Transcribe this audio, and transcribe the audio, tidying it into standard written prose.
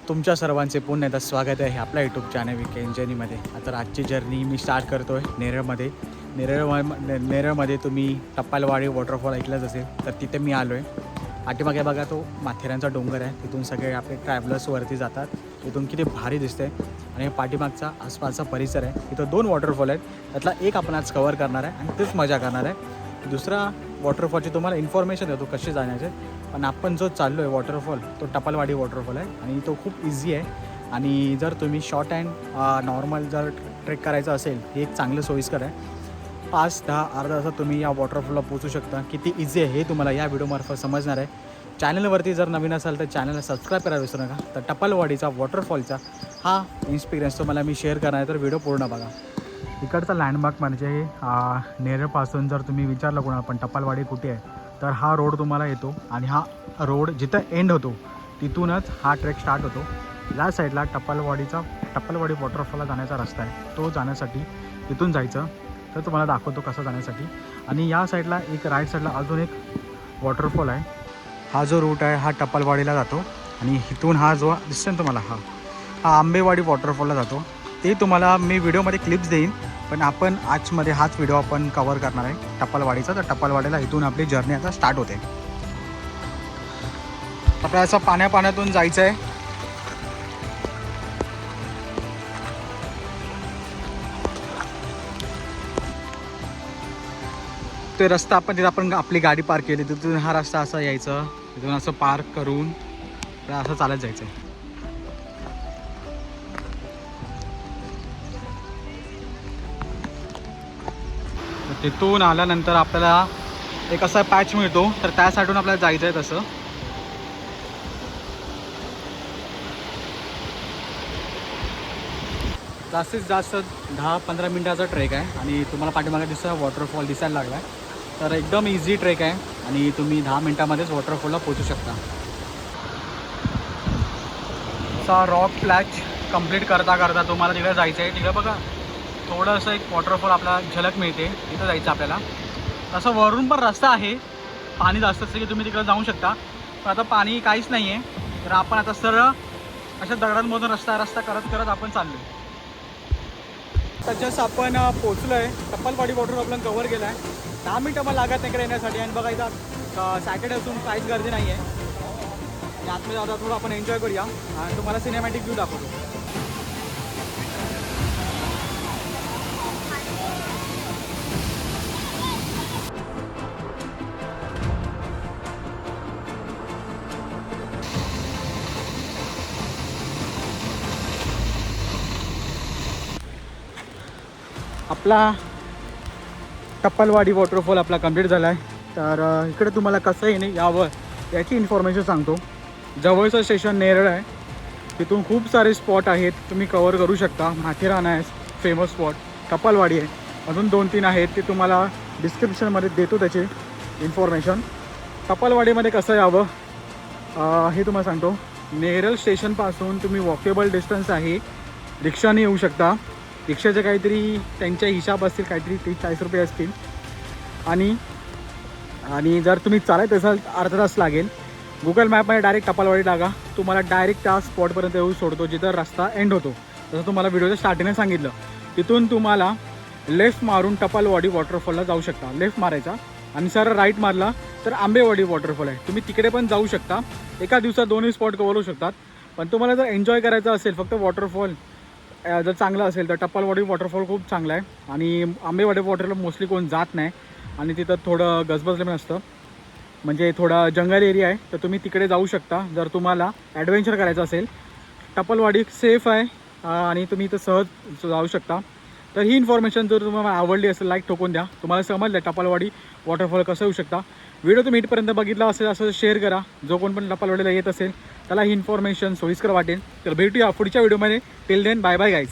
तुमच्या सर्वांचे पुन्हा एकदा स्वागत आहे आपल्या यूट्यूब चॅनल वीकेंड जर्नीमध्ये. तर आजची जर्नी मी स्टार्ट करतो आहे नेरळमध्ये. नेरळमध्ये तुम्ही टप्पालवाडी वॉटरफॉल ऐकलंच असेल, तर तिथे मी आलो आहे. पाठीमागे बघा तो माथेरानचा डोंगर आहे, तिथून सगळे आपले ट्रॅव्हलर्स वरती जातात. तिथून किती भारी दिसते. आणि पाठीमागचा आसपासचा परिसर आहे, इथं 2 वॉटरफॉल आहेत. त्यातला एक आपण आज कवर करणार आहे आणि तेच मजा करणार आहे. दुसरा वॉटरफॉलची तुम्हाला इन्फॉर्मेशन देतो कसे जाण्याचे. पण आपण जो चाललो आहे वॉटरफॉल तो टपालवाडी वॉटरफॉल आहे आणि तो खूप इझी आहे. आणि जर तुम्ही शॉर्ट अँड नॉर्मल जर ट्रेक करायचं असेल, हे एक चांगलं सोयीस्कर आहे. 5-10 अर्धा तासात तुम्ही या वॉटरफॉलला पोहोचू शकता. किती इझी आहे हे तुम्हाला या व्हिडिओमार्फत समजणार आहे. चॅनलवरती जर नवीन असाल तर चॅनलला सबस्क्राईब करायला विसरू नका. तर टपालवाडीचा वॉटरफॉलचा हा एक्सपिरियन्स तुम्हाला मी शेअर करणार आहे, तर व्हिडिओ पूर्ण बघा. इकडचा लँडमार्क म्हणजे नेरळपासून जर तुम्ही विचारलं कोणा पण टपालवाडी कुठे आहे, तर हा रोड तुम्हाला येतो आणि हा रोड जिथं एंड होतो तिथूनच हा ट्रेक स्टार्ट होतो. या साईडला टप्पालवाडी वॉटरफॉलला जाण्याचा रस्ता आहे. तो जाण्यासाठी तिथून जायचं, तर तुम्हाला दाखवतो कसं जाण्यासाठी. आणि या साईडला एक राईट साईडला अजून एक वॉटरफॉल आहे. हा जो रूट आहे हा टप्पालवाडीला जातो आणि इथून हा जो दिसतो ना तुम्हाला हा आंबेवाडी वॉटरफॉलला जातो. ते तुम्हाला मी व्हिडिओमध्ये क्लिप्स देईन, पण आपण आजमध्ये हाच व्हिडिओ आपण कवर करणार आहे टपालवाडीचा. तर टपालवाडीला इथून आपली जर्नी आता स्टार्ट होते. आपल्याला असं पाण्यातून जायचं आहे. ते रस्ता आपण तिथं आपण आपली गाडी पार्क केली, तिथून हा रस्ता असा यायचा, तिथून असं पार्क करून असं चालत जायचं आहे. तिथून आल्यानंतर आपल्याला एक असा पॅच मिळतो, तर त्यासाठून आपल्याला जायचं आहे. तसं जास्तीत जास्त 10-15 मिनटाचा ट्रेक आहे आणि तुम्हाला पाठीमागे वॉटरफॉल दिसायला लागला आहे. तर एकदम इझी ट्रेक आहे आणि तुम्ही 10 मिनटामध्येच वॉटरफॉलला पोहोचू शकता. असा रॉक प्लॅच कंप्लीट करता तुम्हाला तिकडे जायचं आहे. तिकडे बघा थोडंसं एक वॉटरफॉल आपल्याला झलक मिळते, तिथं जायचं आपल्याला. असं वरून पण रस्ता आहे, पाणी जास्त असतं की तुम्ही तिकडे जाऊ शकता. पण आता पाणी काहीच नाही आहे, तर आपण आता सरळ अशा दगडांमधून रस्ता करत आपण चाललो आहे. जस्ट आपण पोचलो आहे. टप्पालवाडी वॉटरफॉल आपण कवर केला आहे. 10 मिनटं मला लागत नाही इकडे येण्यासाठी. आणि बघायचा सॅटर्डे असून काहीच गर्दी नाही आहे. आणि आतमध्ये आता थोडं आपण एन्जॉय करूया आणि तुम्हाला सिनेमॅटिक व्ह्यू दाखवतो. आपला टप्पालवाडी वॉटरफॉल आपला कंप्लीट झाला आहे. तर इकडे तुम्हाला कसं येणे यावं याची इन्फॉर्मेशन सांगतो. जवळचं स्टेशन नेरळ आहे, तिथून खूप सारे स्पॉट आहेत तुम्ही कवर करू शकता. माथेरान आहे फेमस स्पॉट, टप्पालवाडी आहे, अजून 2-3 आहेत ते तुम्हाला डिस्क्रिप्शनमध्ये देतो त्याची इन्फॉर्मेशन. टप्पालवाडीमध्ये कसं यावं हे तुम्हाला सांगतो. नेरळ स्टेशनपासून तुम्ही वॉकेबल डिस्टन्स आहे, रिक्षाने येऊ शकता. रिक्षाचे काहीतरी त्यांच्या हिसाब असतील, काहीतरी 30-40 रुपये असतील. आणि जर तुम्ही चालत असाल अर्धा तास लागेल. गुगल मॅपमध्ये डायरेक्ट टपालवाडी टाका, तुम्हाला डायरेक्ट त्या स्पॉटपर्यंत येऊ सोडतो जिथं रस्ता एंड होतो. जसं तुम्हाला व्हिडिओच्या स्टार्टिंगने सांगितलं, तिथून तुम्हाला लेफ्ट मारून टपालवाडी वॉटरफॉलला जाऊ शकता. लेफ्ट मारायचा आणि सर राईट मारला तर आंबेवाडी वॉटरफॉल आहे, तुम्ही तिकडे पण जाऊ शकता. एका दिवसात 2 स्पॉट कवर होऊ शकतात. पण तुम्हाला जर एन्जॉय करायचं असेल फक्त वॉटरफॉल जर चांगलं असेल तर टप्पालवाडी वॉटरफॉल खूप चांगला आहे. आणि आंबेवाडी वॉटरफॉल मोस्टली कोण जात नाही आणि तिथं थोडं गजबजलं पण असतं, म्हणजे थोडा जंगल एरिया आहे, तर तुम्ही तिकडे जाऊ शकता जर तुम्हाला ॲडव्हेंचर करायचं असेल. टप्पालवाडी सेफ आहे आणि तुम्ही इथं सहज जाऊ शकता. तर ही इन्फॉर्मेशन जर तुम्हाला आवडली असेल लाईक ठोकून द्या. तुम्हाला समजलं टप्पालवाडी वॉटरफॉल कसं येऊ शकता. व्हिडिओ तुम्ही इथपर्यंत बघितला असेल असं शेअर करा. जो कोण पण टप्पालवाडीला येत असेल त्याला ही इन्फॉर्मेशन सोयीस्कर वाटेल. तर भेटूया पुढच्या व्हिडिओमध्ये. Till then bye bye guys.